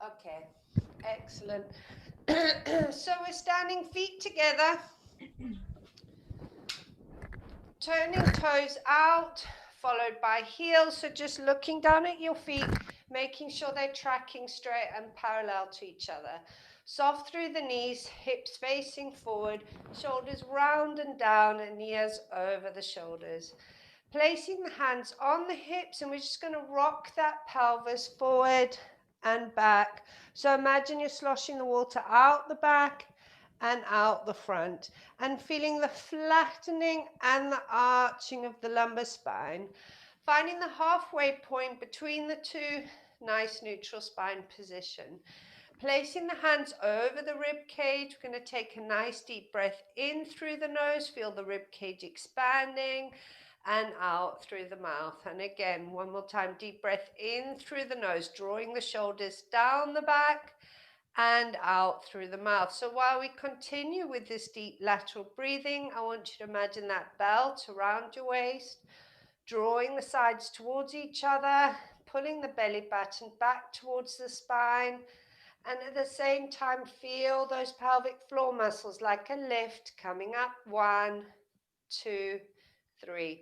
Okay, excellent. So we're standing feet together, turning toes out, followed by heels. So just looking down at your feet, making sure they're tracking straight and parallel to each other. Soft through the knees, hips facing forward, shoulders round and down, and ears over the shoulders. Placing the hands on the hips, and we're just going to rock that pelvis forward and back. So imagine you're sloshing the water out the back and out the front, and feeling the flattening and the arching of the lumbar spine. Finding the halfway point between the two, nice neutral spine position. Placing the hands over the rib cage, we're going to take a nice deep breath in through the nose, feel the rib cage expanding, and out through the mouth. And again, one more time, deep breath in through the nose, drawing the shoulders down the back and out through the mouth. So while we continue with this deep lateral breathing, I want you to imagine that belt around your waist, drawing the sides towards each other, pulling the belly button back towards the spine, and at the same time, feel those pelvic floor muscles like a lift coming up. 1, 2, 3.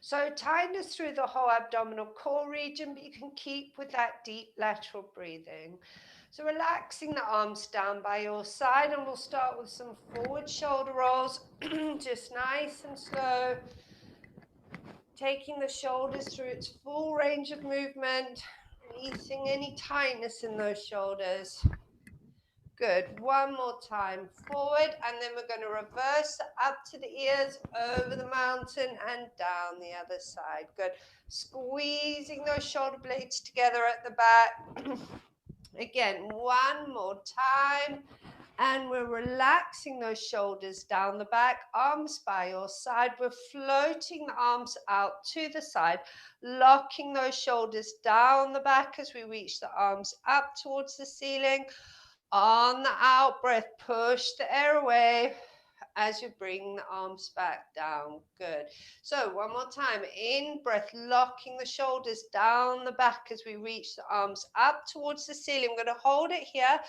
So tightness through the whole abdominal core region, but you can keep with that deep lateral breathing. So relaxing the arms down by your side, and we'll start with some forward shoulder rolls, just nice and slow, taking the shoulders through its full range of movement, releasing any tightness in those shoulders. Good. One more time. Forward, and then we're going to reverse up to the ears, over the mountain, and down the other side. Good. Squeezing those shoulder blades together at the back. Again, one more time. And we're relaxing those shoulders down the back, arms by your side. We're floating the arms out to the side, locking those shoulders down the back as we reach the arms up towards the ceiling. On the out breath, push the air away as you bring the arms back down. Good. So one more time. In breath, locking the shoulders down the back as we reach the arms up towards the ceiling. We're going to hold it here,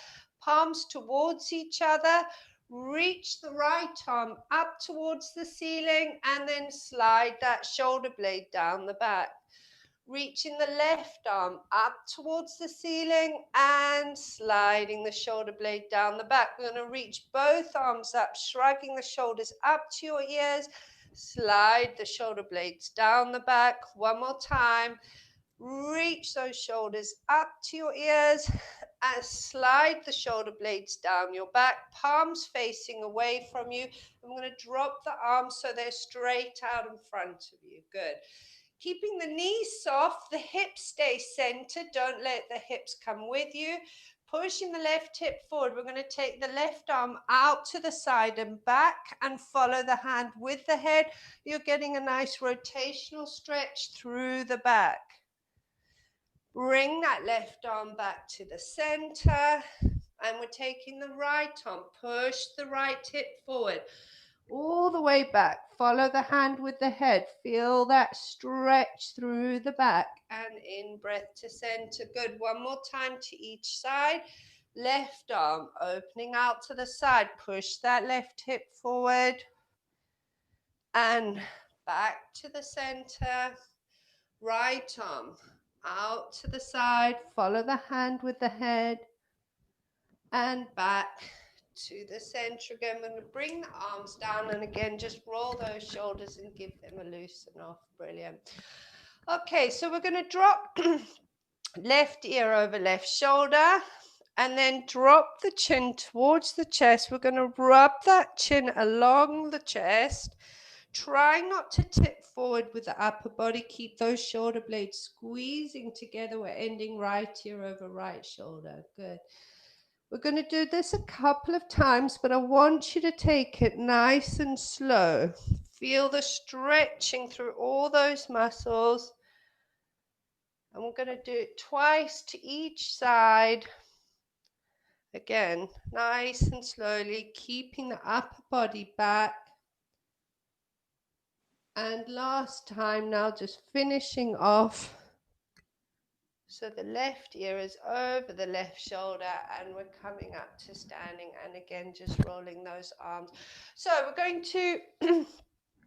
palms towards each other. Reach the right arm up towards the ceiling, and then slide that shoulder blade down the back. Reaching the left arm up towards the ceiling and sliding the shoulder blade down the back. We're going to reach both arms up, shrugging the shoulders up to your ears. Slide the shoulder blades down the back. One more time. Reach those shoulders up to your ears and slide the shoulder blades down your back, palms facing away from you. I'm going to drop the arms so they're straight out in front of you. Good. Keeping the knees soft, the hips stay centered. Don't let the hips come with you. Pushing the left hip forward. We're going to take the left arm out to the side and back and follow the hand with the head. You're getting a nice rotational stretch through the back. Bring that left arm back to the center. And we're taking the right arm. Push the right hip forward. All the way back. Follow the hand with the head. Feel that stretch through the back. And in breath to center. Good. One more time to each side. Left arm opening out to the side. Push that left hip forward. And back to the center. Right arm out to the side. Follow the hand with the head. And back to the center again. I'm going to bring the arms down, and again just roll those shoulders and give them a loosen off. Brilliant. Okay, so we're going to drop left ear over left shoulder, and then drop the chin towards the chest. We're going to rub that chin along the chest, trying not to tip forward with the upper body. Keep those shoulder blades squeezing together. We're ending right ear over right shoulder. Good. We're going to do this a couple of times, but I want you to take it nice and slow. Feel the stretching through all those muscles. And we're going to do it twice to each side. Again, nice and slowly, keeping the upper body back. And last time now, just finishing off. So the left ear is over the left shoulder, and we're coming up to standing, and again just rolling those arms. So we're going to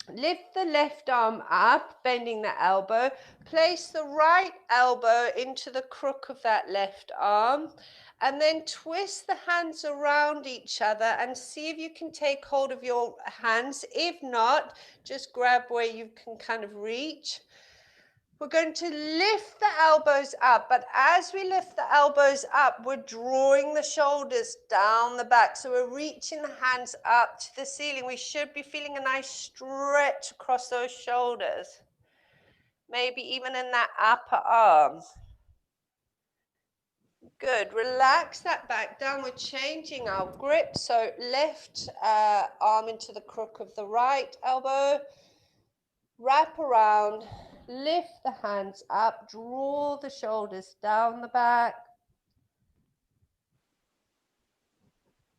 lift the left arm up, bending the elbow. Place the right elbow into the crook of that left arm, and then twist the hands around each other and see if you can take hold of your hands. If not, just grab where you can kind of reach. We're going to lift the elbows up, but as we lift the elbows up, we're drawing the shoulders down the back. So we're reaching the hands up to the ceiling. We should be feeling a nice stretch across those shoulders, maybe even in that upper arm. Good. Relax that back down. We're changing our grip. So left arm into the crook of the right elbow. Wrap around, lift the hands up, draw the shoulders down the back.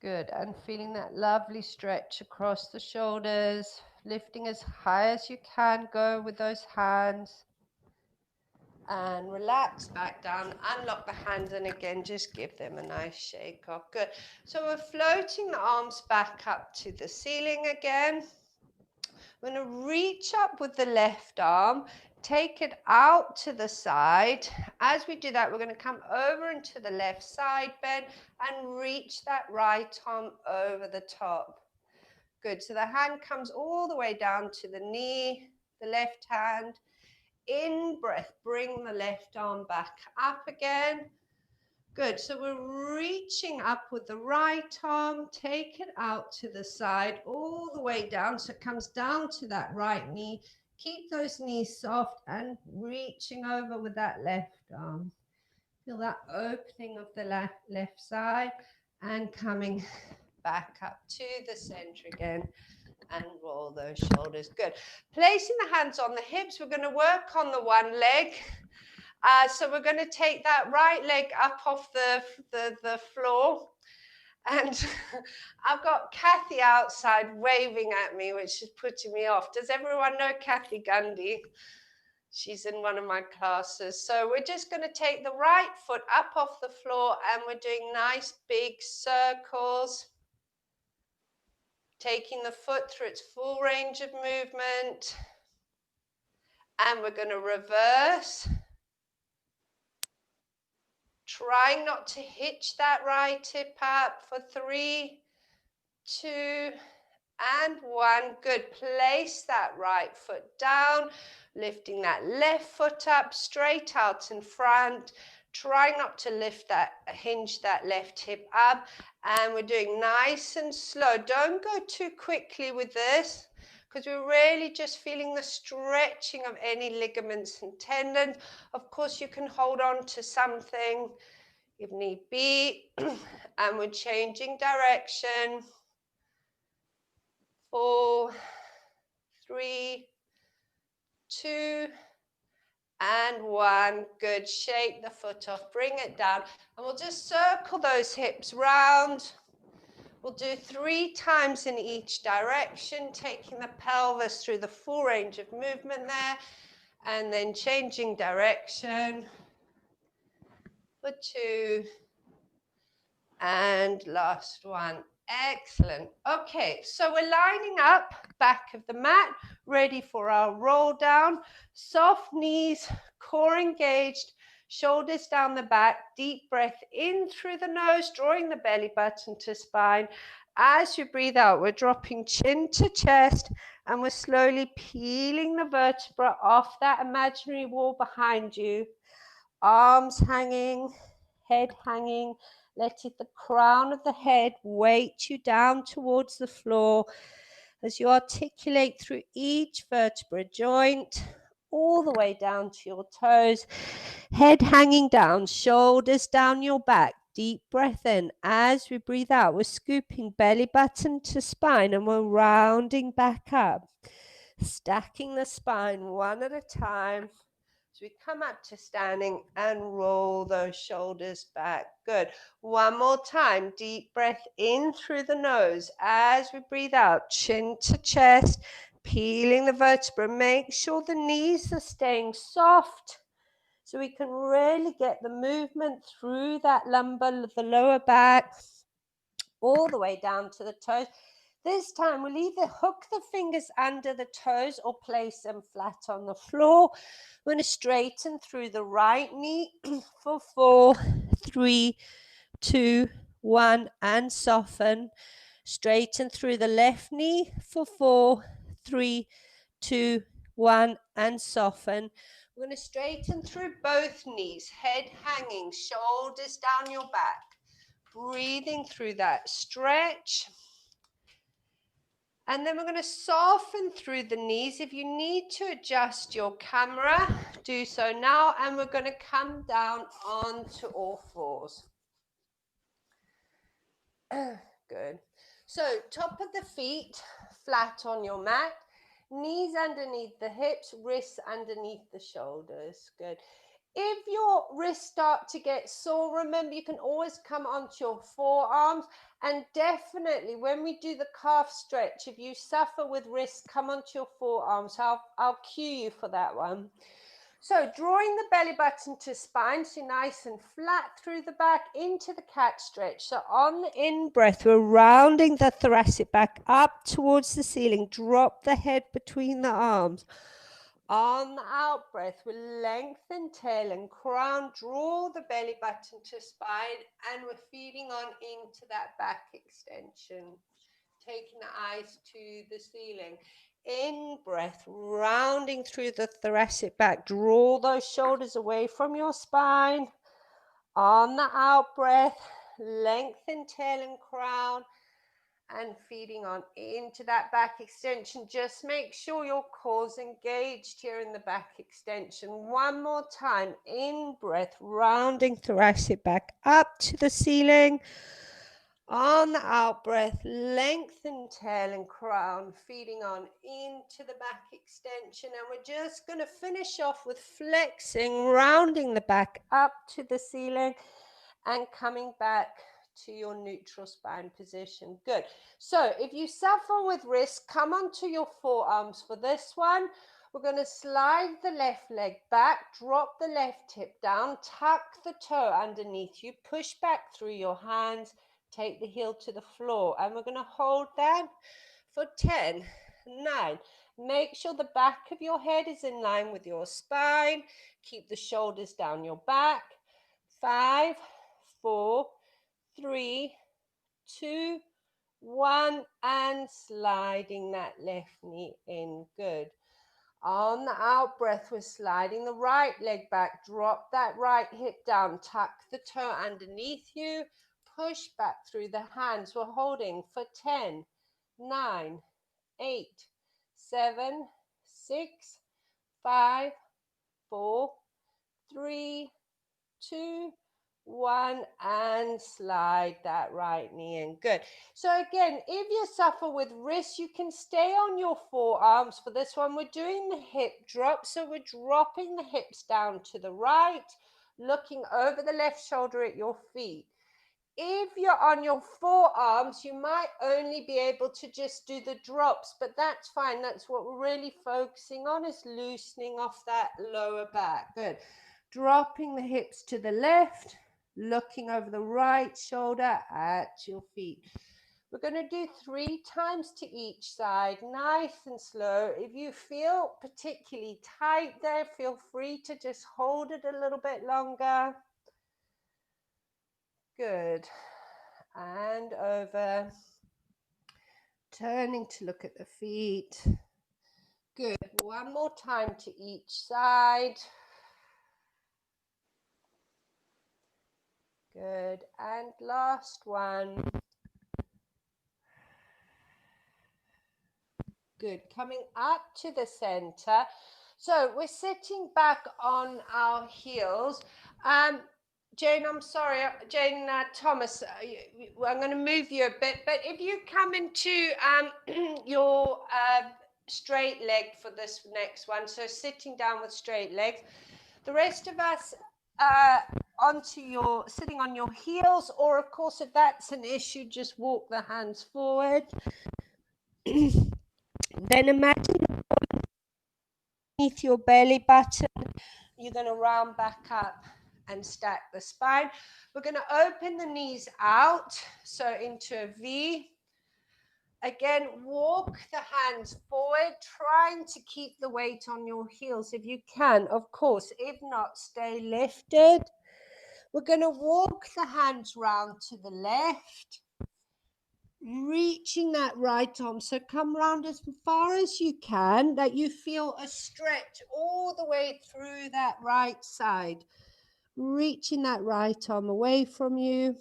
Good, and feeling that lovely stretch across the shoulders, lifting as high as you can go with those hands. And relax back down, unlock the hands, and again, just give them a nice shake off. Good. So we're floating the arms back up to the ceiling again. We're going to reach up with the left arm, take it out to the side. As we do that, we're going to come over into the left side bend and reach that right arm over the top. Good. So the hand comes all the way down to the knee, the left hand. In breath, bring the left arm back up again. Good, so we're reaching up with the right arm, take it out to the side, all the way down, so it comes down to that right knee. Keep those knees soft and reaching over with that left arm. Feel that opening of the left side and coming back up to the center again and roll those shoulders. Good. Placing the hands on the hips, we're going to work on the one leg. So we're going to take that right leg up off the floor. And I've got Kathy outside waving at me, which is putting me off. Does everyone know Kathy Gundy? She's in one of my classes. So we're just going to take the right foot up off the floor, and we're doing nice big circles. Taking the foot through its full range of movement. And we're going to reverse. Trying not to hitch that right hip up for 3, 2, and 1. Good. Place that right foot down, lifting that left foot up, straight out in front. Try not to hinge that left hip up. And we're doing nice and slow. Don't go too quickly with this, because we're really just feeling the stretching of any ligaments and tendons. Of course, you can hold on to something if need be. And we're changing direction. 4, 3, 2, and 1. Good. Shake the foot off, bring it down, and we'll just circle those hips round. We'll do 3 times in each direction, taking the pelvis through the full range of movement there, and then changing direction for 2, and last one. Excellent. Okay, so we're lining up back of the mat, ready for our roll down. Soft knees, core engaged, shoulders down the back, deep breath in through the nose, drawing the belly button to spine. As you breathe out, we're dropping chin to chest, and we're slowly peeling the vertebra off that imaginary wall behind you. Arms hanging, head hanging. Let the crown of the head weight you down towards the floor as you articulate through each vertebra joint, all the way down to your toes. Head hanging down, shoulders down your back. Deep breath in. As we breathe out, we're scooping belly button to spine, and we're rounding back up. Stacking the spine one at a time. So we come up to standing and roll those shoulders back. Good. One more time. Deep breath in through the nose. As we breathe out, chin to chest, peeling the vertebra. Make sure the knees are staying soft. So we can really get the movement through that lumbar, the lower back, all the way down to the toes. This time we'll either hook the fingers under the toes or place them flat on the floor. We're going to straighten through the right knee for 4, 3, 2, 1, and soften. Straighten through the left knee for 4, 3, 2, 1, and soften. We're going to straighten through both knees, head hanging, shoulders down your back. Breathing through that stretch. And then we're going to soften through the knees. If you need to adjust your camera, do so now. And we're going to come down onto all fours. Good. So top of the feet flat on your mat. Knees underneath the hips, wrists underneath the shoulders. Good. If your wrists start to get sore, remember you can always come onto your forearms, and definitely when we do the calf stretch, if you suffer with wrists, come onto your forearms. I'll cue you for that one. So drawing the belly button to spine, so nice and flat through the back into the cat stretch. So on the in-breath, we're rounding the thoracic back up towards the ceiling. Drop the head between the arms. On the out breath, we'll lengthen tail and crown, draw the belly button to spine, and we're feeding on into that back extension, taking the eyes to the ceiling. In breath, rounding through the thoracic back, draw those shoulders away from your spine. On the out breath, lengthen tail and crown, and feeding on into that back extension. Just make sure your core's engaged here in the back extension. One more time. In breath, rounding thoracic back up to the ceiling. On the out breath, lengthen tail and crown, feeding on into the back extension. And we're just going to finish off with flexing, rounding the back up to the ceiling and coming back to your neutral spine position. Good. So if you suffer with wrists, come onto your forearms for this one. We're going to slide the left leg back, drop the left hip down, tuck the toe underneath you, push back through your hands, take the heel to the floor, and we're going to hold that for 10, 9. Make sure the back of your head is in line with your spine. Keep the shoulders down your back. 5, 4, 3, 2, 1, and sliding that left knee in. Good. On the out breath, we're sliding the right leg back. Drop that right hip down. Tuck the toe underneath you. Push back through the hands. We're holding for 10, 9, 8, 7, 6, 5, 4, 3, 2, 1, and slide that right knee in. Good. So again, if you suffer with wrists, you can stay on your forearms for this one. We're doing the hip drop, so we're dropping the hips down to the right, looking over the left shoulder at your feet. If you're on your forearms, you might only be able to just do the drops, but that's fine. That's what we're really focusing on, is loosening off that lower back. Good. Dropping the hips to the left, looking over the right shoulder at your feet. We're going to do 3 times to each side, nice and slow. If you feel particularly tight there, feel free to just hold it a little bit longer. Good. And over. Turning to look at the feet. Good. One more time to each side. Good. And last one. Good. Coming up to the center. So we're sitting back on our heels. Jane, I'm sorry, Jane Thomas, I'm going to move you a bit, but if you come into your straight leg for this next one, so sitting down with straight legs, the rest of us sitting on your heels, or of course, if that's an issue, just walk the hands forward. Then imagine beneath your belly button, You're going to round back up and stack the spine. We're going to open the knees out, so into a V. Again, walk the hands forward, trying to keep the weight on your heels if you can, of course. If not, stay lifted. We're going to walk the hands round to the left, reaching that right arm. So come round as far as you can, that you feel a stretch all the way through that right side. Reaching that right arm away from you.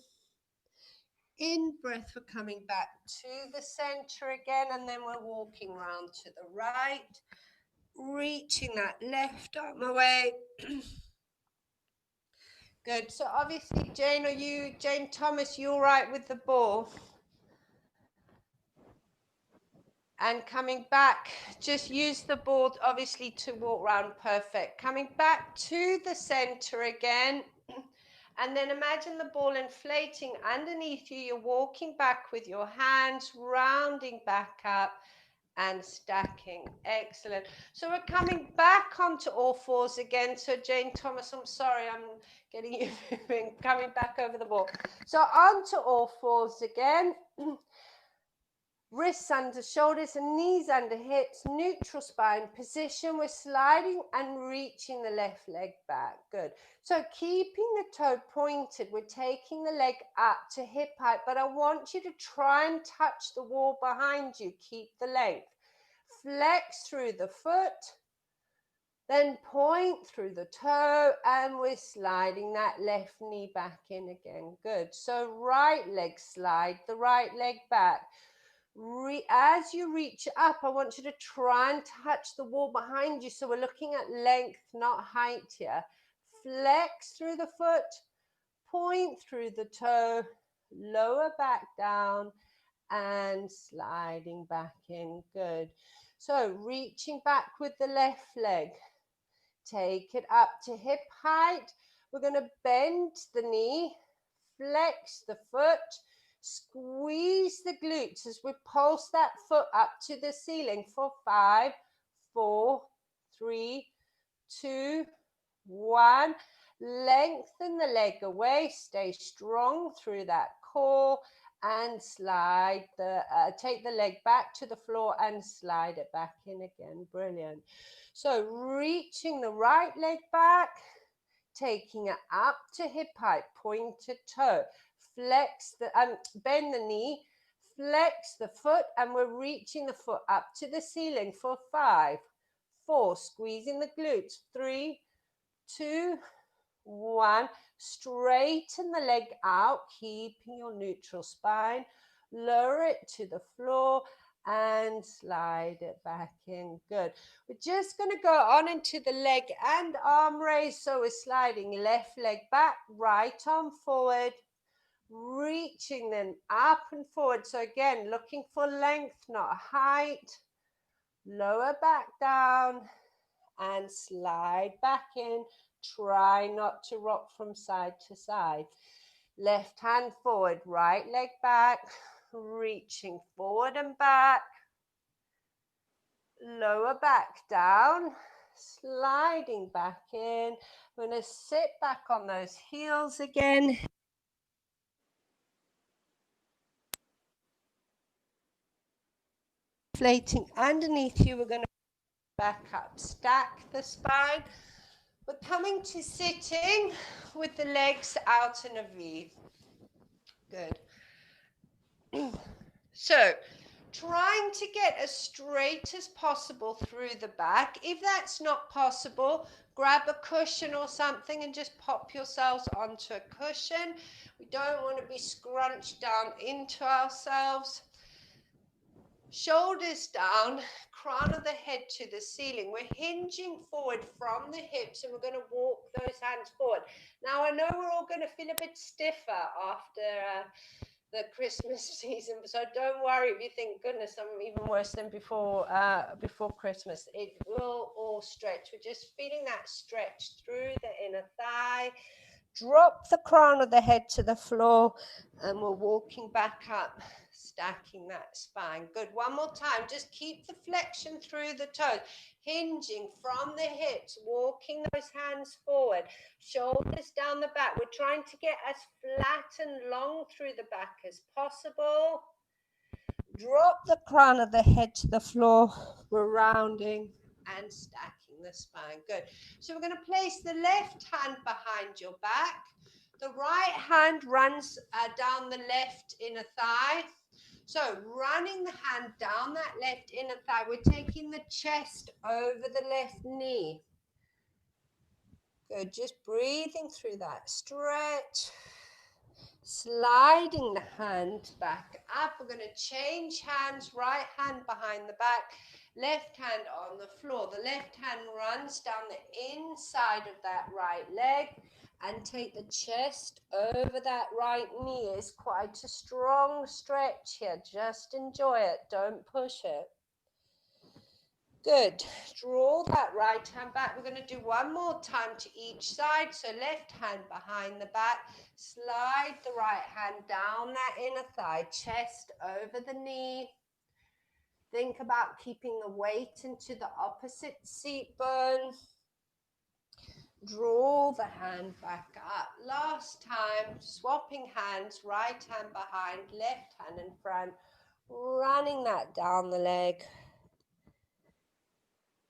In breath, we're coming back to the center again, and then we're walking round to the right, reaching that left arm away. Good. So obviously, Jane Thomas, you all right with the ball? And coming back, just use the ball obviously to walk round. Perfect. Coming back to the center again. And then imagine the ball inflating underneath you. You're walking back with your hands, rounding back up and stacking. Excellent. So we're coming back onto all fours again. So Jane Thomas, I'm sorry, I'm getting you moving, coming back over the ball. So onto all fours again. Wrists under shoulders and knees under hips, neutral spine position. We're sliding and reaching the left leg back. Good. So keeping the toe pointed, we're taking the leg up to hip height, but I want you to try and touch the wall behind you. Keep the length. Flex through the foot, then point through the toe, and we're sliding that left knee back in again. Good. So right leg slide, the right leg back. As you reach up, I want you to try and touch the wall behind you. So we're looking at length, not height here. Flex through the foot, point through the toe, lower back down, and sliding back in. Good. So reaching back with the left leg. Take it up to hip height. We're going to bend the knee, flex the foot, squeeze the glutes as we pulse that foot up to the ceiling for 5, 4, 3, 2, 1. Lengthen the leg away. Stay strong through that core and slide take the leg back to the floor and slide it back in again. Brilliant. So reaching the right leg back, taking it up to hip height, pointed toe. Flex the, bend the knee, flex the foot, and we're reaching the foot up to the ceiling for 5, 4, squeezing the glutes, 3, 2, 1. Straighten the leg out, keeping your neutral spine. Lower it to the floor and slide it back in. Good. We're just going to go on into the leg and arm raise. So we're sliding left leg back, right arm forward, reaching then up and forward. So again, looking for length, not height. Lower back down and slide back in. Try not to rock from side to side. Left hand forward, right leg back, reaching forward and back. Lower back down, sliding back in. We're going to sit back on those heels again. Inflating underneath you, we're going to back up, stack the spine. We're coming to sitting with the legs out in a V. Good. So, trying to get as straight as possible through the back. If that's not possible, grab a cushion or something and just pop yourselves onto a cushion. We don't want to be scrunched down into ourselves. Shoulders down, crown of the head to the ceiling. We're hinging forward from the hips and we're going to walk those hands forward. Now, I know we're all going to feel a bit stiffer after the Christmas season, so don't worry if you think, goodness, I'm even worse than before Christmas. It will all stretch. We're just feeling that stretch through the inner thigh. Drop the crown of the head to the floor and we're walking back up, stacking that spine. Good, one more time. Just keep the flexion through the toes, hinging from the hips, walking those hands forward, shoulders down the back. We're trying to get as flat and long through the back as possible. Drop the crown of the head to the floor. We're rounding and stacking the spine. Good. So we're going to place the left hand behind your back. The right hand runs down the left inner thigh. So running the hand down that left inner thigh, we're taking the chest over the left knee. Good. Just breathing through that stretch. Sliding the hand back up. We're going to change hands, right hand behind the back, left hand on the floor. The left hand runs down the inside of that right leg and take the chest over that right knee. It's quite a strong stretch here. Just enjoy it. Don't push it. Good. Draw that right hand back. We're going to do one more time to each side. So left hand behind the back. Slide the right hand down that inner thigh. Chest over the knee. Think about keeping the weight into the opposite seat bone. Draw the hand back up. Last time, swapping hands. Right hand behind, left hand in front. Running that down the leg.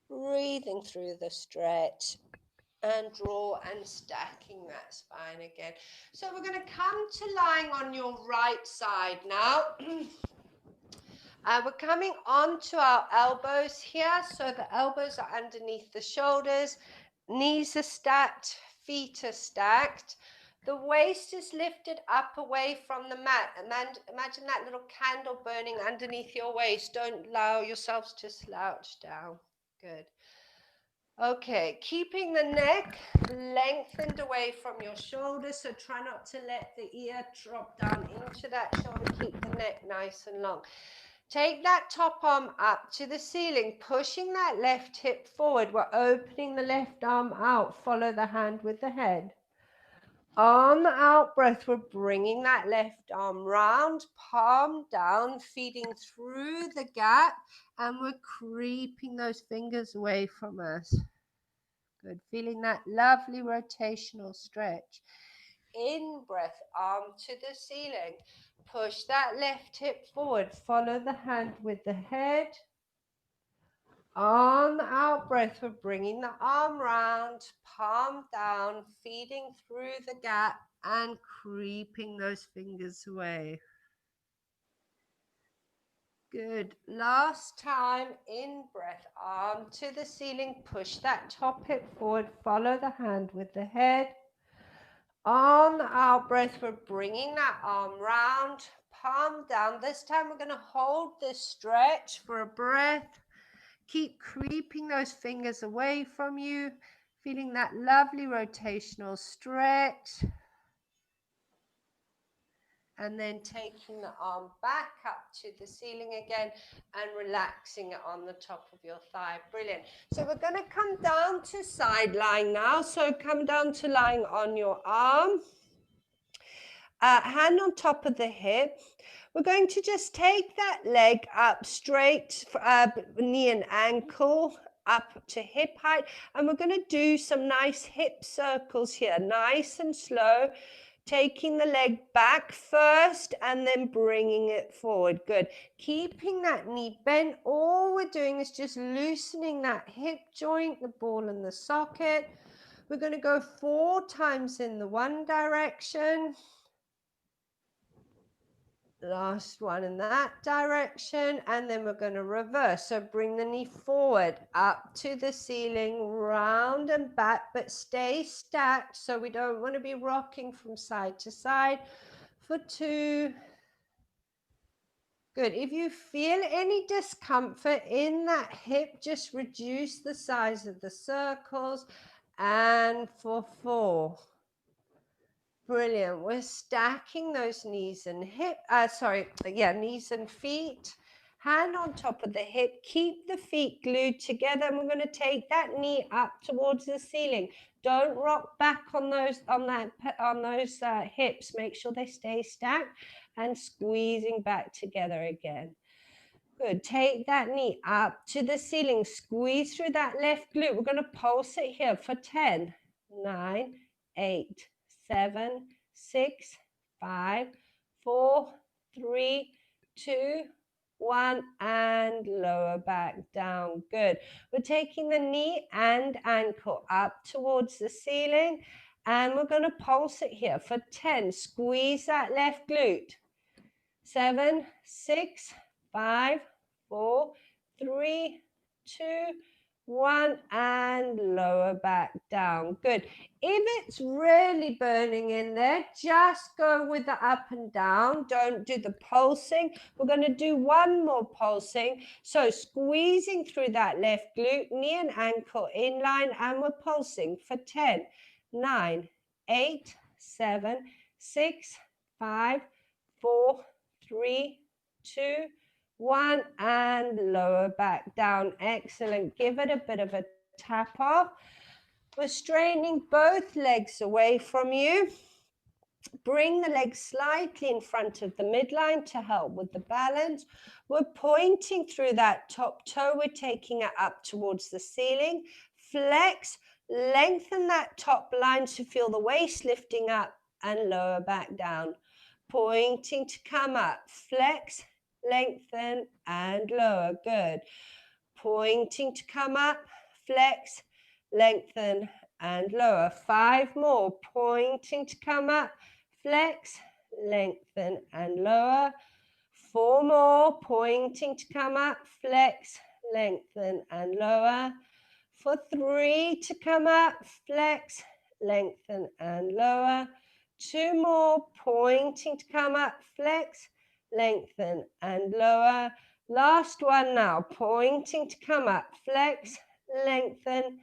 Breathing through the stretch and draw and stacking that spine again. So we're going to come to lying on your right side now. We're coming onto our elbows here. So the elbows are underneath the shoulders. Knees are stacked. Feet are stacked. The waist is lifted up away from the mat. Imagine that little candle burning underneath your waist. Don't allow yourselves to slouch down. Good. Okay, keeping the neck lengthened away from your shoulders, so try not to let the ear drop down into that shoulder. Keep the neck nice and long. Take that top arm up to the ceiling, pushing that left hip forward. We're opening the left arm out. Follow the hand with the head. On the out breath, we're bringing that left arm round, palm down, feeding through the gap, and we're creeping those fingers away from us. Good. Feeling that lovely rotational stretch. In breath, arm to the ceiling. Push that left hip forward. Follow the hand with the head. On the out breath, we're bringing the arm round, palm down, feeding through the gap and creeping those fingers away. Good. Last time, in breath, arm to the ceiling, push that top hip forward, follow the hand with the head. On the out breath, we're bringing that arm round, palm down. This time we're going to hold this stretch for a breath. Keep creeping those fingers away from you, feeling that lovely rotational stretch. And then taking the arm back up to the ceiling again and relaxing it on the top of your thigh. Brilliant. So we're going to come down to side lying now. So come down to lying on your arm. Hand on top of the hip. We're going to just take that leg up straight, knee and ankle, up to hip height. And we're going to do some nice hip circles here, nice and slow. Taking the leg back first and then bringing it forward. Good. Keeping that knee bent. All we're doing is just loosening that hip joint, the ball and the socket. We're going to go 4 times in the one direction. Last one in that direction, and then we're going to reverse. So bring the knee forward, up to the ceiling, round and back, but stay stacked. So we don't want to be rocking from side to side for 2. Good. If you feel any discomfort in that hip, just reduce the size of the circles. And for 4. Brilliant. We're stacking those knees and knees and feet. Hand on top of the hip. Keep the feet glued together. And we're going to take that knee up towards the ceiling. Don't rock back on those hips. Make sure they stay stacked. and squeezing back together again. Good. Take that knee up to the ceiling. Squeeze through that left glute. We're going to pulse it here for 10, 9, 8, 7, 6, 5, 4, 3, 2, 1, and lower back down. Good. We're taking the knee and ankle up towards the ceiling, and we're going to pulse it here for 10. Squeeze that left glute. 7, 6, 5, 4, 3, 2, 1, and lower back down. Good. If it's really burning in there, just go with the up and down. Don't do the pulsing. We're going to do one more pulsing. So squeezing through that left glute, knee and ankle in line, and we're pulsing for 10, 9, 8, 7, 6, 5, 4, 3, 2, 1, and lower back down. Excellent. Give it a bit of a tap off. We're straightening both legs away from you. Bring the legs slightly in front of the midline to help with the balance. We're pointing through that top toe. We're taking it up towards the ceiling. Flex, lengthen that top line to feel the waist lifting up and lower back down. Pointing to come up. Flex, lengthen, and lower. Good. Pointing to come up. Flex, lengthen, and lower. 5 more. Pointing to come up. Flex, lengthen, and lower. 4 more. Pointing to come up. Flex, lengthen, and lower. For 3 to come up. Flex, lengthen, and lower. 2 more. Pointing to come up. Flex, lengthen, and lower. Last one now. Pointing to come up. Flex, lengthen,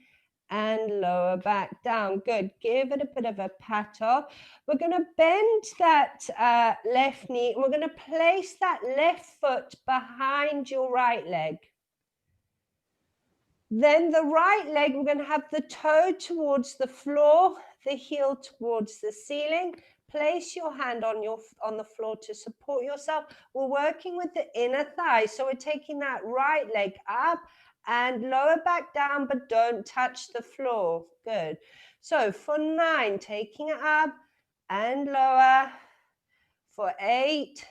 and lower back down. Good. Give it a bit of a pat off. We're going to bend that left knee. We're going to place that left foot behind your right leg. Then the right leg, we're going to have the toe towards the floor, the heel towards the ceiling. Place your hand on the floor to support yourself. We're working with the inner thigh. So we're taking that right leg up and lower back down, but don't touch the floor. Good. So for 9, taking it up and lower. For 8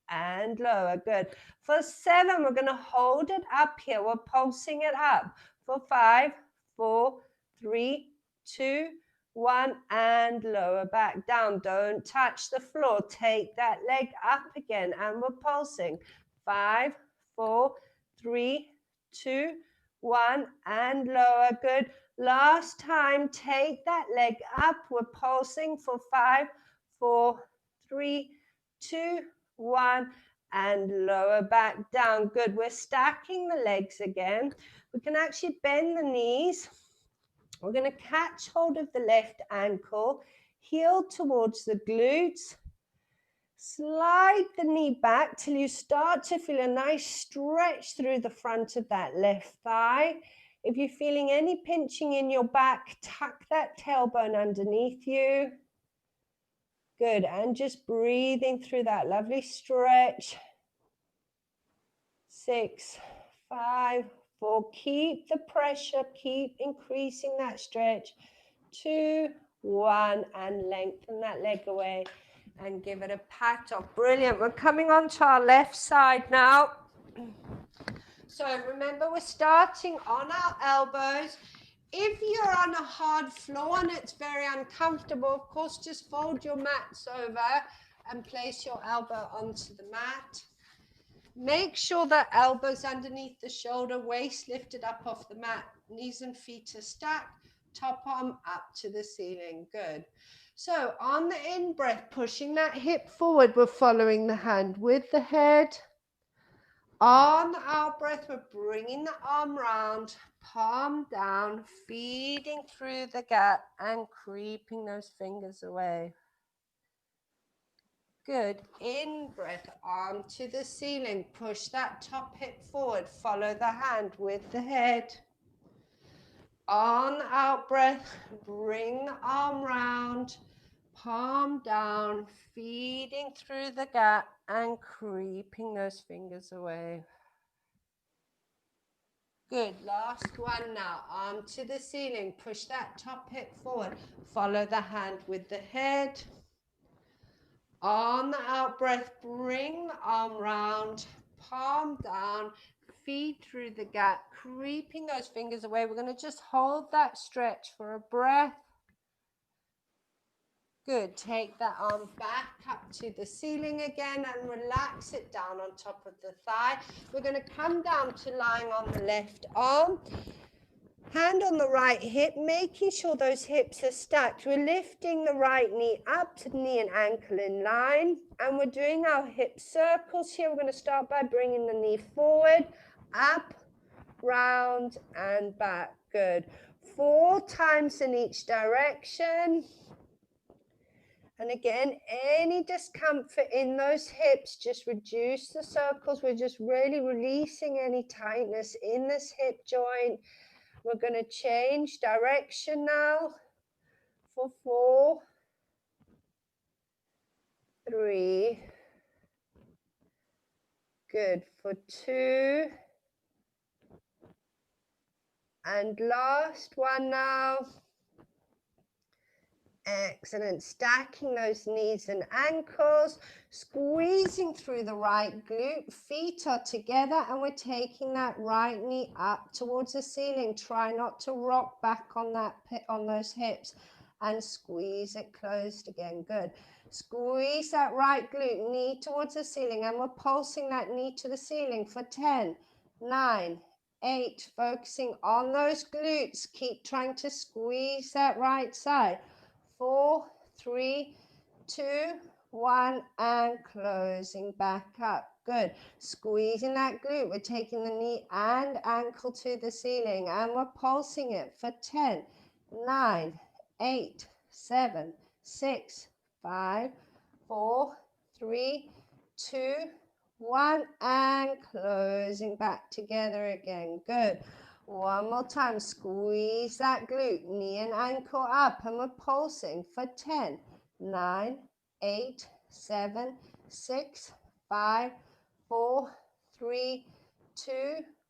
and lower. Good. For 7, we're going to hold it up here. We're pulsing it up. For 5, 4, 3, 2, 1, and lower back down. Don't touch the floor. Take that leg up again, and we're pulsing. 5, 4, 3, 2, 1, and lower. Good. Last time, take that leg up. We're pulsing for 5, 4, 3, 2, 1, and lower back down. Good. We're stacking the legs again. We can actually bend the knees. We're going to catch hold of the left ankle, heel towards the glutes. Slide the knee back till you start to feel a nice stretch through the front of that left thigh. If you're feeling any pinching in your back, tuck that tailbone underneath you. Good, and just breathing through that lovely stretch. 6, 5, 4, keep the pressure, keep increasing that stretch. 2, 1, and lengthen that leg away and give it a pat off. Brilliant. We're coming on to our left side now. So remember, we're starting on our elbows. If you're on a hard floor and it's very uncomfortable, of course, just fold your mats over and place your elbow onto the mat. Make sure that elbows underneath the shoulder, waist lifted up off the mat, knees and feet are stacked, top arm up to the ceiling. Good. So on the in-breath, pushing that hip forward, we're following the hand with the head. On the out-breath, we're bringing the arm round, palm down, feeding through the gap and creeping those fingers away. Good. In-breath, arm to the ceiling. Push that top hip forward. Follow the hand with the head. On the out-breath, bring the arm round, palm down, feeding through the gap and creeping those fingers away. Good, last one now, arm to the ceiling, push that top hip forward, follow the hand with the head. On the out breath, bring the arm round, palm down, feed through the gap, creeping those fingers away. We're going to just hold that stretch for a breath. Good, take that arm back up to the ceiling again and relax it down on top of the thigh. We're going to come down to lying on the left arm. Hand on the right hip, making sure those hips are stacked. We're lifting the right knee up to the knee and ankle in line. And we're doing our hip circles here. We're going to start by bringing the knee forward, up, round, and back. Good. 4 times in each direction. And again, any discomfort in those hips, just reduce the circles. We're just really releasing any tightness in this hip joint. We're going to change direction now for 4, 3, good, for 2, and last one now. Excellent, stacking those knees and ankles, squeezing through the right glute, feet are together, and we're taking that right knee up towards the ceiling. Try not to rock back on that on those hips, and squeeze it closed again. Good. Squeeze that right glute, knee towards the ceiling, and we're pulsing that knee to the ceiling for 10, 9, 8, focusing on those glutes. Keep trying to squeeze that right side. 4, 3, 2, 1, and closing back up. Good. Squeezing that glute. We're taking the knee and ankle to the ceiling, and we're pulsing it for 10, 9, 8, 7, 6, 5, 4, 3, 2, 1, and closing back together again. Good. One more time, squeeze that glute, knee and ankle up, and we're pulsing for 10, 9, 8, 7, 6, 5, 4, 3, 2,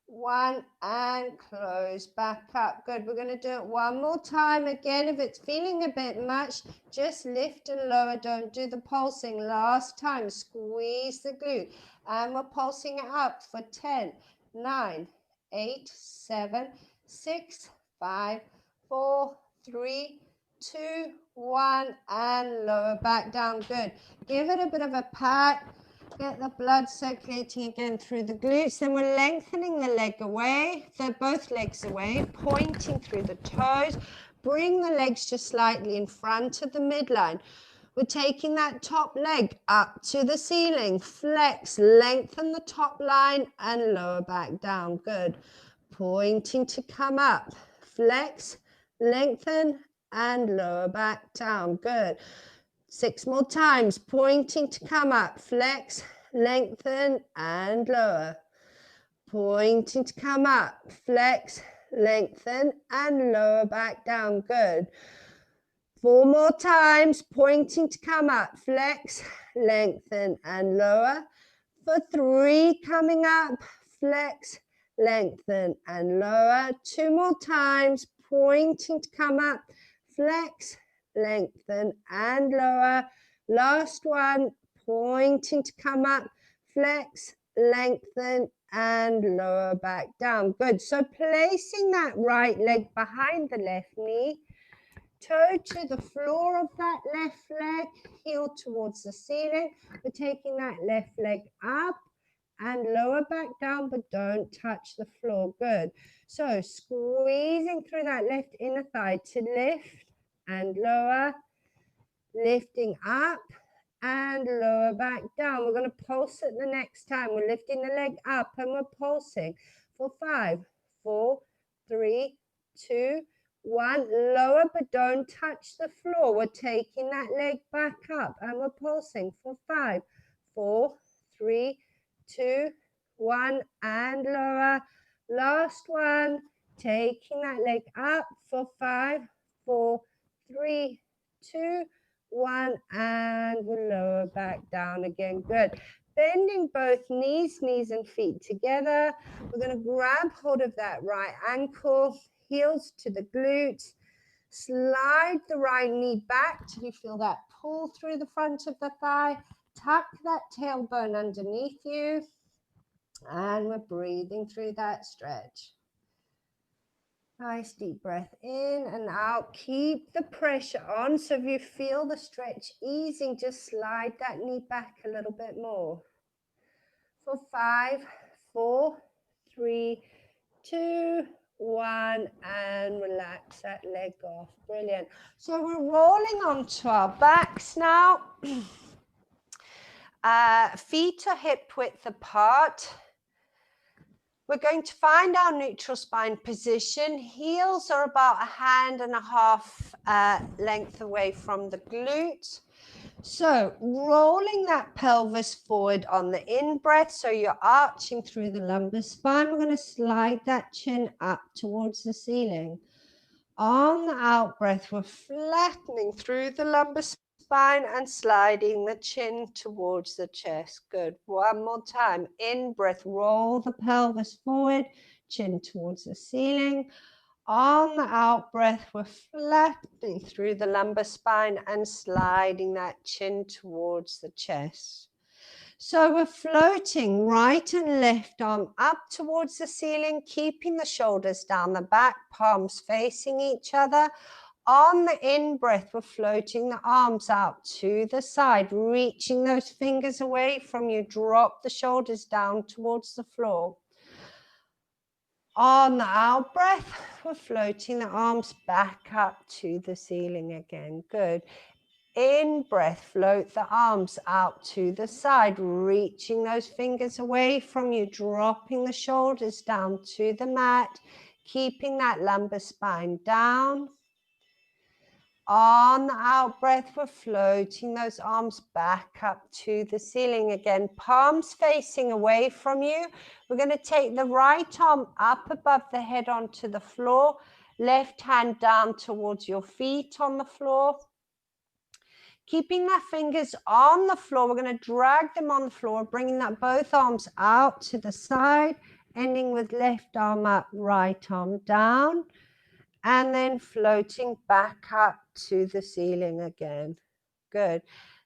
1, and close back up. Good, we're going to do it one more time. Again, if it's feeling a bit much, just lift and lower, don't do the pulsing. Last time, squeeze the glute, and we're pulsing it up for 10, 9, 8, 7, 6, 5, 4, 3, 2, 1, and lower back down. Good. Give it a bit of a pat. Get the blood circulating again through the glutes. Then we're lengthening the leg away, both legs away, pointing through the toes. Bring the legs just slightly in front of the midline. We're taking that top leg up to the ceiling. Flex, lengthen the top line and lower back down. Good. Pointing to come up. Flex, lengthen and lower back down. Good. 6 more times. Pointing to come up. Flex, lengthen and lower. Pointing to come up. Flex, lengthen and lower back down. Good. 4 more times, pointing to come up, flex, lengthen and lower. For 3, coming up, flex, lengthen and lower. 2 more times, pointing to come up, flex, lengthen and lower. Last one, pointing to come up, flex, lengthen and lower back down. Good, so placing that right leg behind the left knee, toe to the floor of that left leg, heel towards the ceiling. We're taking that left leg up and lower back down, but don't touch the floor. Good. So squeezing through that left inner thigh to lift and lower, lifting up and lower back down. We're going to pulse it the next time. We're lifting the leg up and we're pulsing for 5, 4, 3, 2, 1, lower, but don't touch the floor. We're taking that leg back up and we're pulsing for 5, 4, 3, 2, 1, and lower. Last one, taking that leg up for 5, 4, 3, 2, one, and we'll lower back down again. Good. Bending both knees and feet together. We're going to grab hold of that right ankle, heels to the glutes. Slide the right knee back till you feel that pull through the front of the thigh. Tuck that tailbone underneath you. And we're breathing through that stretch. Nice deep breath in and out. Keep the pressure on. So if you feel the stretch easing, just slide that knee back a little bit more. For 5, 4, 3, 2, 1, and relax that leg off. Brilliant. So we're rolling onto our backs now. Feet are hip width apart. We're going to find our neutral spine position. Heels are about 1.5 hands length away from the glutes. So rolling that pelvis forward on the in-breath, so you're arching through the lumbar spine. We're going to slide that chin up towards the ceiling. On the out-breath, we're flattening through the lumbar spine and sliding the chin towards the chest. Good. One more time. In-breath, roll the pelvis forward, chin towards the ceiling. On the out-breath, we're flattening through the lumbar spine and sliding that chin towards the chest. So we're floating right and left arm up towards the ceiling, keeping the shoulders down the back, palms facing each other. On the in-breath, we're floating the arms out to the side, reaching those fingers away from you. Drop the shoulders down towards the floor. On the out breath, we're floating the arms back up to the ceiling again. Good. In breath, float the arms out to the side, reaching those fingers away from you, dropping the shoulders down to the mat, keeping that lumbar spine down. On the out breath, we're floating those arms back up to the ceiling again, palms facing away from you. We're going to take the right arm up above the head onto the floor, left hand down towards your feet on the floor. Keeping the fingers on the floor, we're going to drag them on the floor, bringing that both arms out to the side, ending with left arm up, right arm down, and then floating back up to the ceiling again. Good.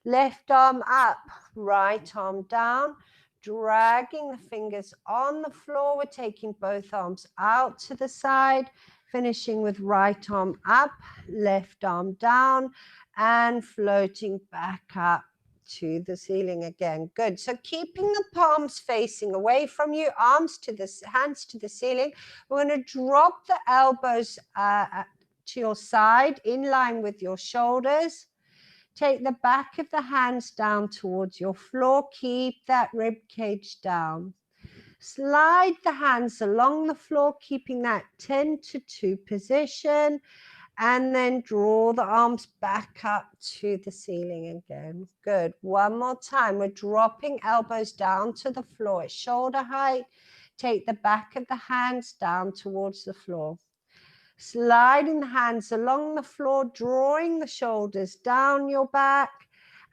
Left arm up, right arm down, dragging the fingers on the floor. We're taking both arms out to the side, finishing with right arm up, left arm down, and floating back up to the ceiling again. Good. So keeping the palms facing away from you, hands to the ceiling. We're going to drop the elbows to your side in line with your shoulders. Take the back of the hands down towards your floor. Keep that rib cage down. Slide the hands along the floor, keeping that 10-2 position. And then draw the arms back up to the ceiling again. Good. One more time. We're dropping elbows down to the floor at shoulder height. Take the back of the hands down towards the floor. Sliding the hands along the floor, drawing the shoulders down your back.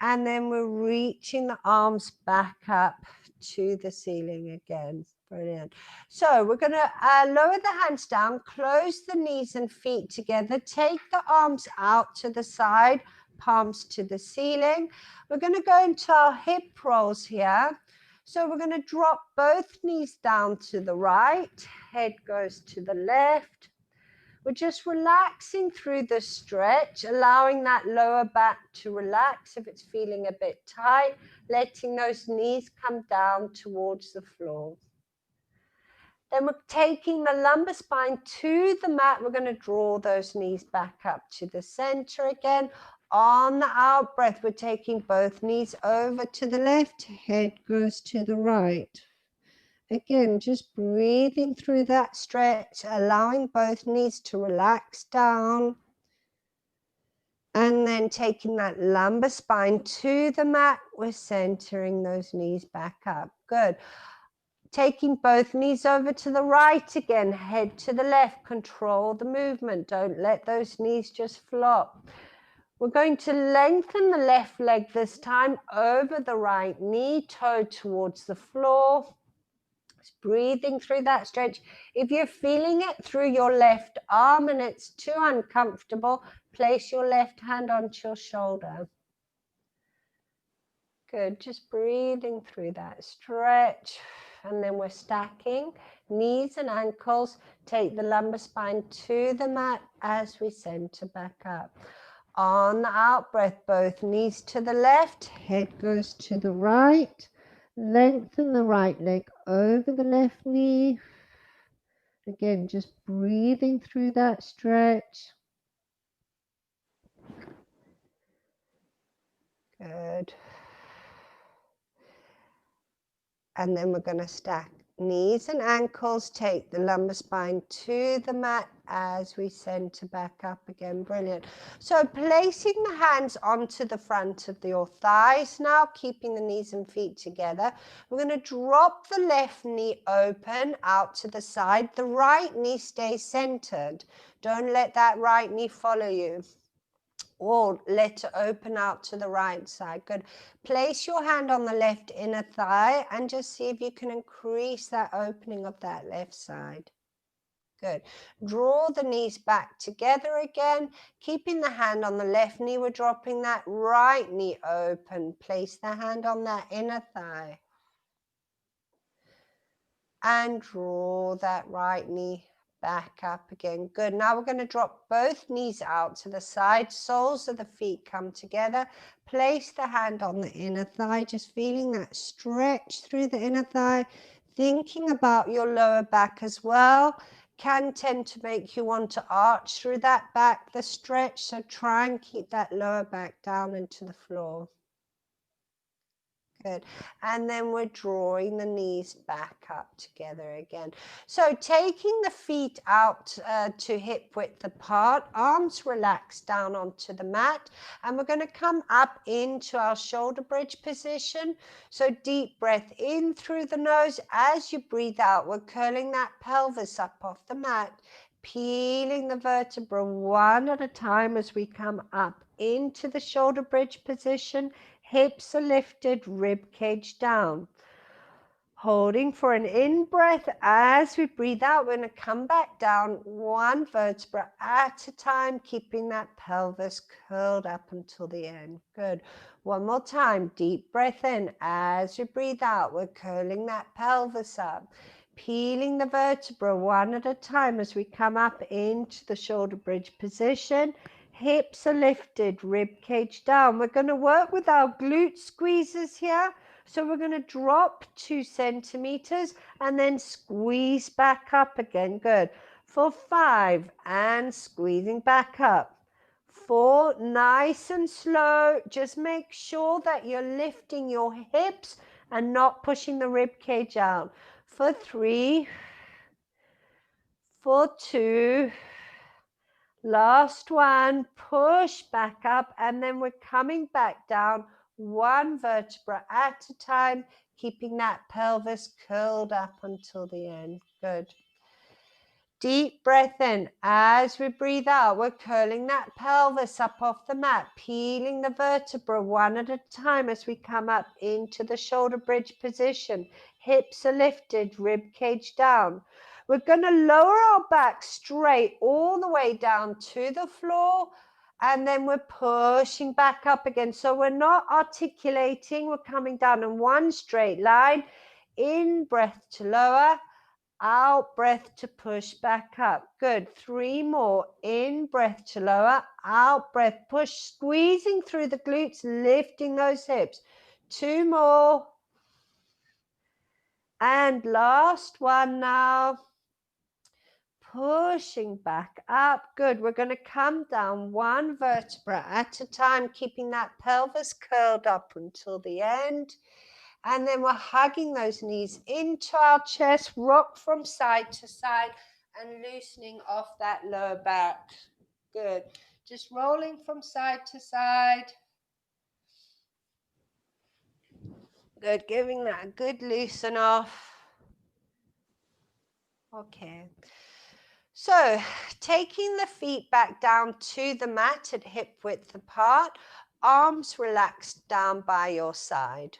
And then we're reaching the arms back up to the ceiling again. Brilliant. So we're going to lower the hands down, close the knees and feet together, take the arms out to the side, palms to the ceiling. We're going to go into our hip rolls here. So we're going to drop both knees down to the right, head goes to the left. We're just relaxing through the stretch, allowing that lower back to relax if it's feeling a bit tight, letting those knees come down towards the floor. Then we're taking the lumbar spine to the mat. We're going to draw those knees back up to the center again. On the out breath, we're taking both knees over to the left, head goes to the right. Again, just breathing through that stretch, allowing both knees to relax down. And then taking that lumbar spine to the mat, we're centering those knees back up. Good. Taking both knees over to the right again, head to the left, control the movement. Don't let those knees just flop. We're going to lengthen the left leg this time over the right knee, toe towards the floor. Just breathing through that stretch. If you're feeling it through your left arm and it's too uncomfortable, place your left hand onto your shoulder. Good, just breathing through that stretch. And then we're stacking knees and ankles. Take the lumbar spine to the mat as we center back up. On the out breath, both knees to the left, head goes to the right. Lengthen the right leg over the left knee. Again, just breathing through that stretch. Good. And then we're going to stack knees and ankles. Take the lumbar spine to the mat as we center back up again. Brilliant. So placing the hands onto the front of your thighs now, keeping the knees and feet together. We're going to drop the left knee open out to the side. The right knee stays centered. Don't let that right knee follow you. Or let it open out to the right side. Good. Place your hand on the left inner thigh and just see if you can increase that opening of that left side. Good. Draw the knees back together again. Keeping the hand on the left knee, we're dropping that right knee open. Place the hand on that inner thigh. And draw that right knee back up again. Good. Now we're going to drop both knees out to the side. Soles of the feet come together. Place the hand on the inner thigh, just feeling that stretch through the inner thigh. Thinking about your lower back as well. Can tend to make you want to arch through that back, the stretch. So try and keep that lower back down into the floor. Good. And then we're drawing the knees back up together again. So taking the feet out to hip width apart, arms relaxed down onto the mat, and we're going to come up into our shoulder bridge position. So deep breath in through the nose. As you breathe out, we're curling that pelvis up off the mat, peeling the vertebra one at a time as we come up into the shoulder bridge position. Hips are lifted, rib cage down. Holding for an in-breath. As we breathe out, we're going to come back down one vertebra at a time, keeping that pelvis curled up until the end. Good. One more time. Deep breath in. As we breathe out, we're curling that pelvis up, peeling the vertebra one at a time as we come up into the shoulder bridge position. Hips are lifted, rib cage down. We're going to work with our glute squeezes here. So we're going to drop 2 centimeters and then squeeze back up again. Good. For 5 and squeezing back up. 4, nice and slow. Just make sure that you're lifting your hips and not pushing the rib cage out. For 3, for 2, last one, push back up, and then we're coming back down one vertebra at a time, keeping that pelvis curled up until the end. Good. Deep breath in. As we breathe out, we're curling that pelvis up off the mat, peeling the vertebra one at a time as we come up into the shoulder bridge position. Hips are lifted, rib cage down. We're going to lower our back straight all the way down to the floor, and then we're pushing back up again. So we're not articulating, we're coming down in one straight line. In breath to lower, out breath to push back up. Good. 3 more. In breath to lower, out breath, push, squeezing through the glutes, lifting those hips. 2 more. And last one now. Pushing back up. Good. We're going to come down one vertebra at a time, keeping that pelvis curled up until the end. And then we're hugging those knees into our chest, rock from side to side and loosening off that lower back. Good. Just rolling from side to side. Good. Giving that a good loosen off. Okay. So taking the feet back down to the mat at hip width apart, arms relaxed down by your side.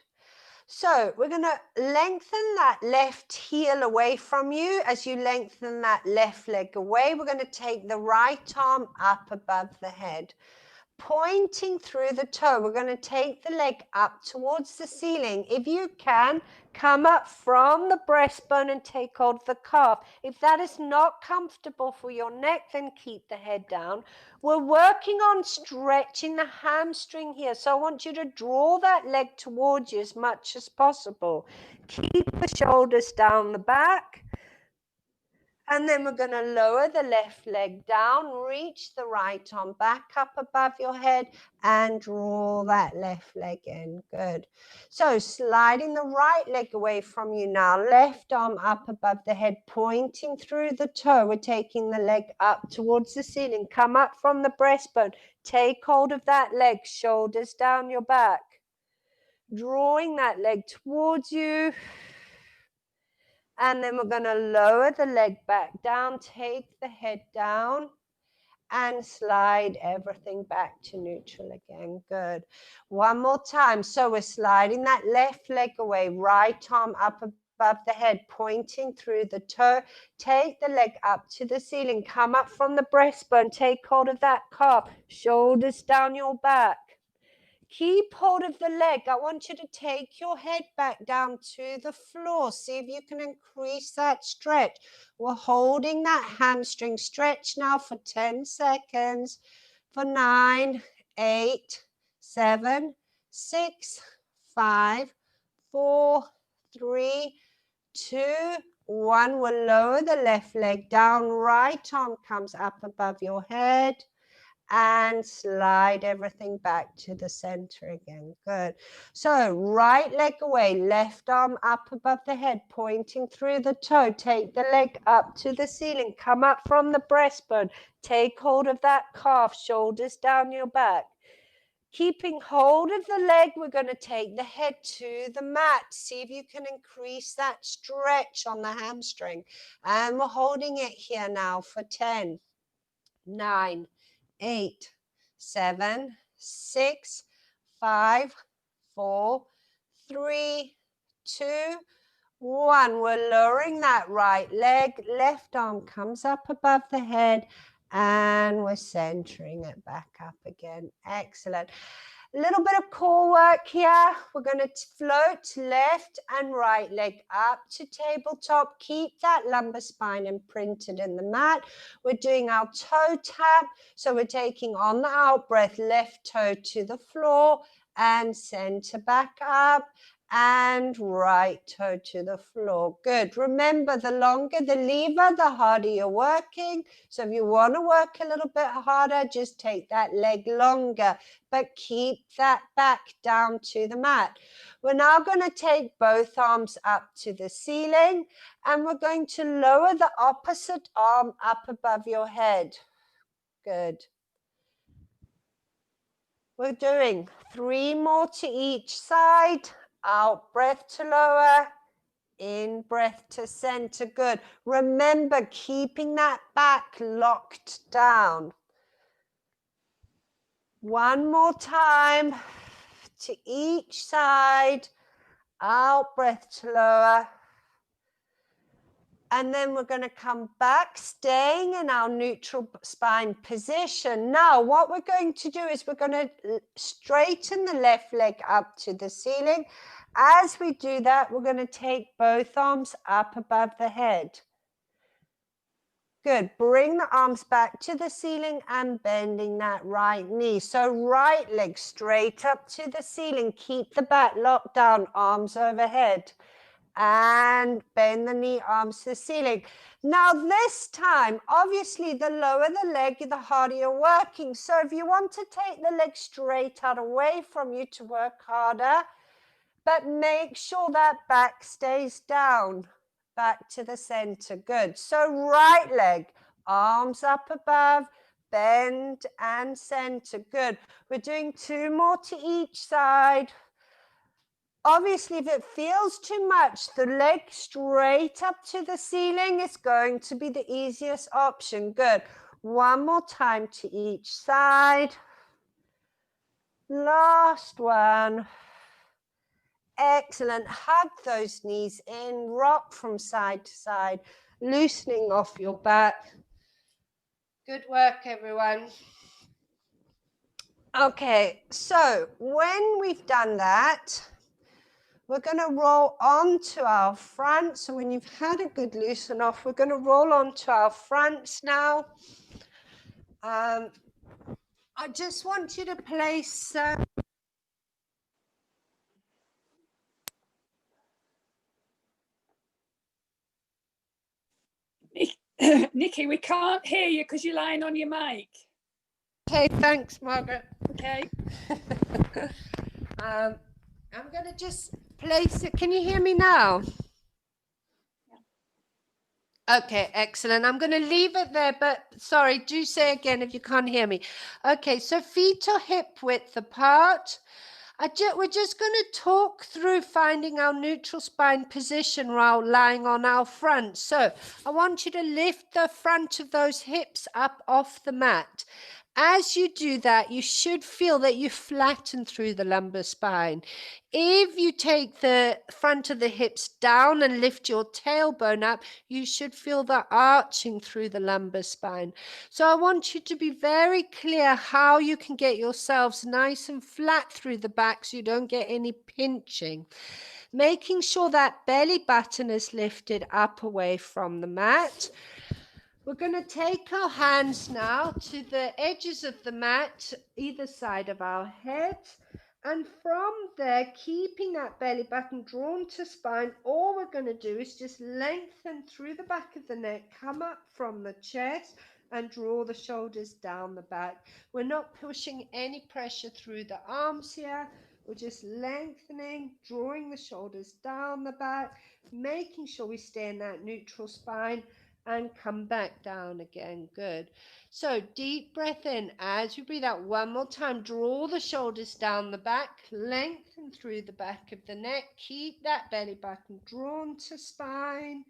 So we're going to lengthen that left heel away from you. As you lengthen that left leg away, we're going to take the right arm up above the head, pointing through the toe. We're going to take the leg up towards the ceiling. If you can, come up from the breastbone and take hold of the calf. If that is not comfortable for your neck, then keep the head down. We're working on stretching the hamstring here. So I want you to draw that leg towards you as much as possible. Keep the shoulders down the back. And then we're going to lower the left leg down, reach the right arm back up above your head and draw that left leg in. Good. So sliding the right leg away from you now, left arm up above the head, pointing through the toe. We're taking the leg up towards the ceiling. Come up from the breastbone. Take hold of that leg, shoulders down your back. Drawing that leg towards you. And then we're going to lower the leg back down, take the head down, and slide everything back to neutral again. Good. One more time. So we're sliding that left leg away, right arm up above the head, pointing through the toe. Take the leg up to the ceiling. Come up from the breastbone. Take hold of that calf. Shoulders down your back. Keep hold of the leg. I want you to take your head back down to the floor. See if you can increase that stretch. We're holding that hamstring stretch now for 10 seconds. For 9, 8, 7, 6, 5, 4, 3, 2, 1. We'll lower the left leg down. Right arm comes up above your head. And slide everything back to the center again. Good. So right leg away, left arm up above the head, pointing through the toe. Take the leg up to the ceiling. Come up from the breastbone. Take hold of that calf, shoulders down your back. Keeping hold of the leg, we're going to take the head to the mat. See if you can increase that stretch on the hamstring. And we're holding it here now for 10, 9, 8, 7, 6, 5, 4, 3, 2, 1. We're lowering that right leg. Left arm comes up above the head and we're centering it back up again. Excellent. A little bit of core work here. We're going to float left and right leg up to tabletop. Keep that lumbar spine imprinted in the mat. We're doing our toe tap. So we're taking on the out breath, left toe to the floor and center back up. And right toe to the floor. Good. Remember, the longer the lever, the harder you're working. So if you want to work a little bit harder, just take that leg longer, but keep that back down to the mat. We're now going to take both arms up to the ceiling, and we're going to lower the opposite arm up above your head. Good. We're doing 3 more to each side. Out breath to lower, in breath to center. Good. Remember, keeping that back locked down. One more time to each side. Out breath to lower. And then we're going to come back, staying in our neutral spine position. Now, what we're going to do is we're going to straighten the left leg up to the ceiling. As we do that, we're going to take both arms up above the head. Good. Bring the arms back to the ceiling and bending that right knee. So right leg straight up to the ceiling. Keep the back locked down, arms overhead. And bend the knee, arms to the ceiling. Now this time, obviously, the lower the leg, the harder you're working. So if you want to take the leg straight out away from you to work harder, but make sure that back stays down, back to the center. Good. So right leg, arms up above, bend and center. Good. We're doing 2 more to each side. Obviously, if it feels too much, the leg straight up to the ceiling is going to be the easiest option. Good. One more time to each side. Last one. Excellent. Hug those knees in, rock from side to side, loosening off your back. Good work, everyone. Okay, so when we've done that, we're going to roll onto our front. So when you've had a good loosen off, we're going to roll onto our fronts now. I just want you to place... Nikki, we can't hear you because you're lying on your mic. Okay, thanks, Margaret. Okay. I'm going to just place it. Can you hear me now? Okay, excellent. I'm going to leave it there, but sorry, do say again if you can't hear me. Okay, so feet are hip width apart. We're just going to talk through finding our neutral spine position while lying on our front. So I want you to lift the front of those hips up off the mat. As you do that, you should feel that you flatten through the lumbar spine. If you take the front of the hips down and lift your tailbone up, you should feel the arching through the lumbar spine. So I want you to be very clear how you can get yourselves nice and flat through the back so you don't get any pinching. Making sure that belly button is lifted up away from the mat. We're going to take our hands now to the edges of the mat, either side of our head. And from there, keeping that belly button drawn to spine, all we're going to do is just lengthen through the back of the neck, come up from the chest and draw the shoulders down the back. We're not pushing any pressure through the arms here. We're just lengthening, drawing the shoulders down the back, making sure we stay in that neutral spine and come back down again. Good. So deep breath in. As you breathe out, one more time, draw the shoulders down the back, lengthen through the back of the neck, keep that belly button drawn to spine,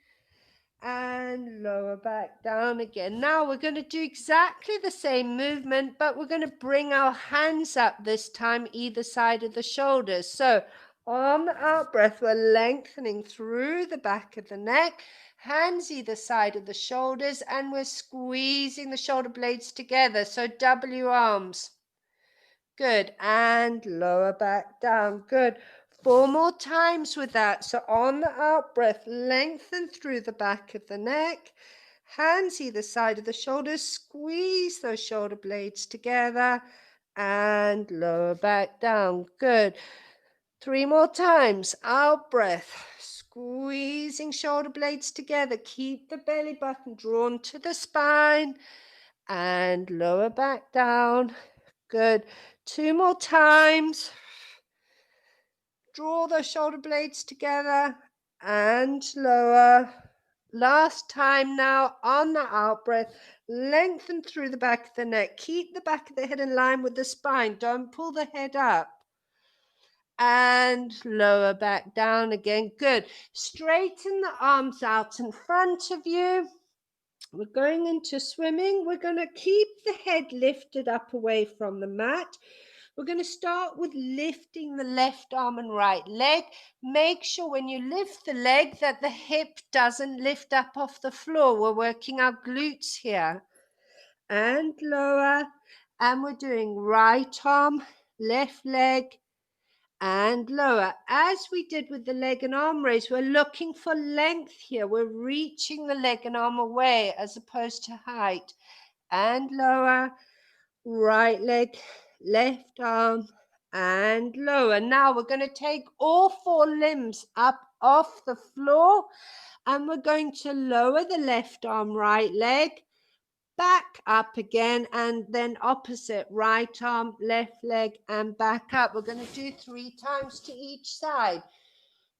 and lower back down again. Now we're going to do exactly the same movement, but we're going to bring our hands up this time either side of the shoulders. So on the out breath, we're lengthening through the back of the neck, hands either side of the shoulders, and we're squeezing the shoulder blades together. So W arms. Good. And lower back down. Good. 4 more times with that. So on the out breath, lengthen through the back of the neck, hands either side of the shoulders, squeeze those shoulder blades together, and lower back down. Good. 3 more times. Out breath, squeezing shoulder blades together. Keep the belly button drawn to the spine and lower back down. Good. 2 more times. Draw those shoulder blades together and lower. Last time now on the out breath. Lengthen through the back of the neck. Keep the back of the head in line with the spine. Don't pull the head up. And lower back down again. Good. Straighten the arms out in front of you. We're going into swimming. We're going to keep the head lifted up away from the mat. We're going to start with lifting the left arm and right leg. Make sure when you lift the leg that the hip doesn't lift up off the floor. We're working our glutes here. And lower. And we're doing right arm, left leg, and lower. As we did with the leg and arm raise, we're looking for length here. We're reaching the leg and arm away as opposed to height. And lower, right leg, left arm, and lower. Now we're going to take all 4 limbs up off the floor, and we're going to lower the left arm, right leg, back up again, and then opposite, right arm, left leg, and back up. We're going to do 3 times to each side.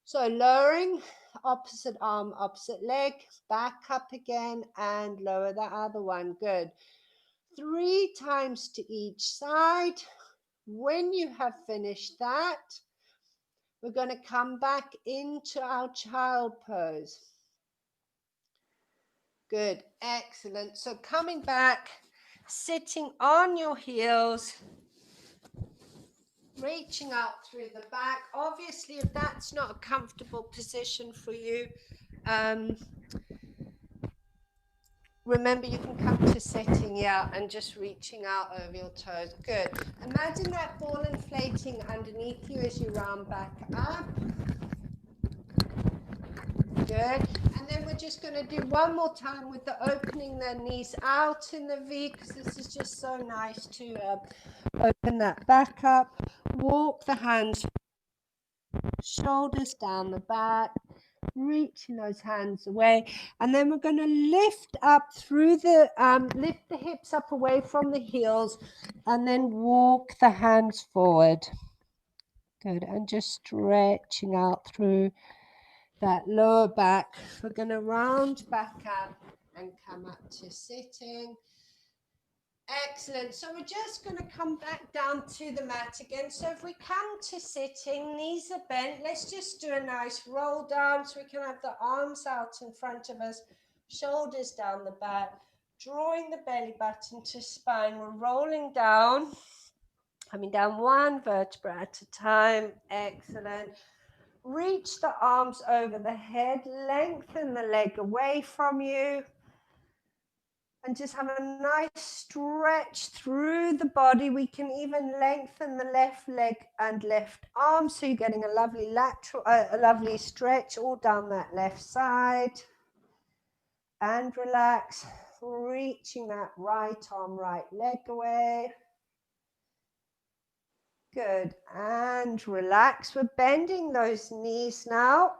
So lowering, opposite arm, opposite leg, back up again, and lower the other one. Good. 3 times to each side. When you have finished that, We're going to come back into our child pose. Good, excellent. So coming back, sitting on your heels, reaching out through the back. Obviously, if that's not a comfortable position for you, remember you can come to sitting, yeah, and just reaching out over your toes. Good. Imagine that ball inflating underneath you as you round back up. Good. And then we're just going to do one more time with the opening the knees out in the V, because this is just so nice to open that back up. Walk the hands, shoulders down the back, reaching those hands away. And then we're going to lift up through the, lift the hips up away from the heels, and then walk the hands forward. Good. And just stretching out through that lower back. We're going to round back up and come up to sitting. Excellent. So we're just going to come back down to the mat again. So if we come to sitting, knees are bent, let's just do a nice roll down so we can have the arms out in front of us, shoulders down the back, drawing the belly button to spine. We're rolling down, coming down one vertebra at a time. Excellent. Reach the arms over the head, lengthen the leg away from you, and just have a nice stretch through the body. We can even lengthen the left leg and left arm, so you're getting a lovely lateral, a lovely stretch all down that left side. And relax, reaching that right arm, right leg away. Good, and relax. We're bending those knees now.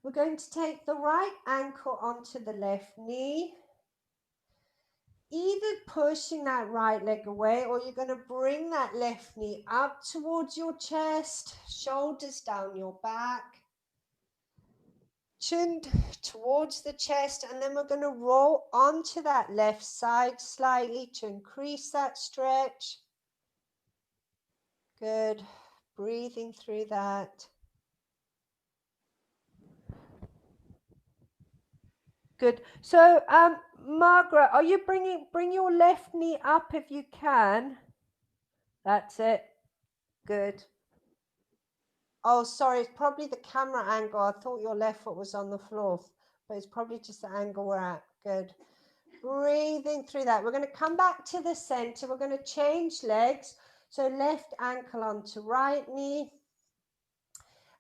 We're going to take the right ankle onto the left knee, either pushing that right leg away, or you're going to bring that left knee up towards your chest, shoulders down your back, chin towards the chest, and then we're going to roll onto that left side slightly to increase that stretch. Good. Breathing through that. Good. So, Margaret, are you bring your left knee up if you can? That's it. Good. Oh, sorry, it's probably the camera angle. I thought your left foot was on the floor, but it's probably just the angle we're at. Good. Breathing through that. We're going to come back to the center. We're going to change legs. So left ankle onto right knee.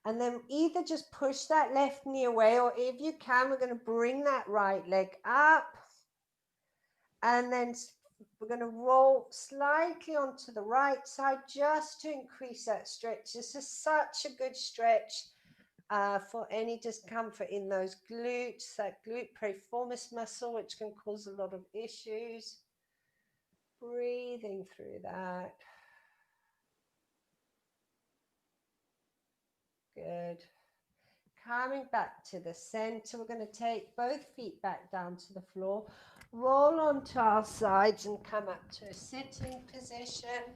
And then either just push that left knee away, or if you can, we're going to bring that right leg up. And then we're going to roll slightly onto the right side just to increase that stretch. This is such a good stretch for any discomfort in those glutes, that glute piriformis muscle, which can cause a lot of issues. Breathing through that. Good. Coming back to the center, we're going to take both feet back down to the floor, roll onto our sides and come up to a sitting position.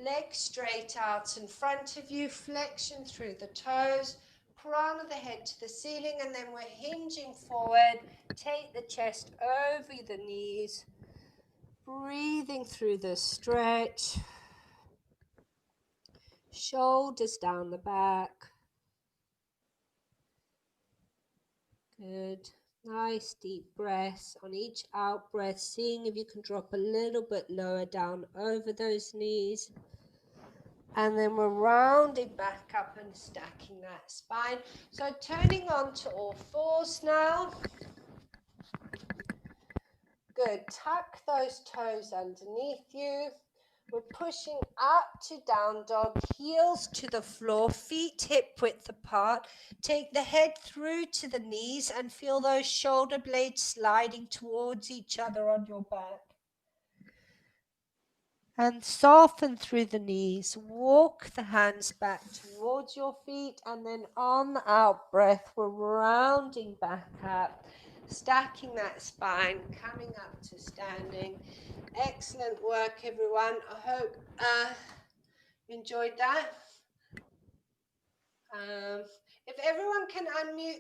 Legs straight out in front of you, flexion through the toes, crown of the head to the ceiling, and then we're hinging forward. Take the chest over the knees, breathing through the stretch, shoulders down the back. Good. Nice deep breaths on each out breath, seeing if you can drop a little bit lower down over those knees. And then we're rounding back up and stacking that spine. So turning on to all fours now. Good. Tuck those toes underneath you. We're pushing up to down dog, heels to the floor, feet hip width apart. Take the head through to the knees and feel those shoulder blades sliding towards each other on your back. And soften through the knees. Walk the hands back towards your feet, and then on the out breath, we're rounding back up, stacking that spine, coming up to standing. Excellent work, everyone. I hope you enjoyed that. If everyone can unmute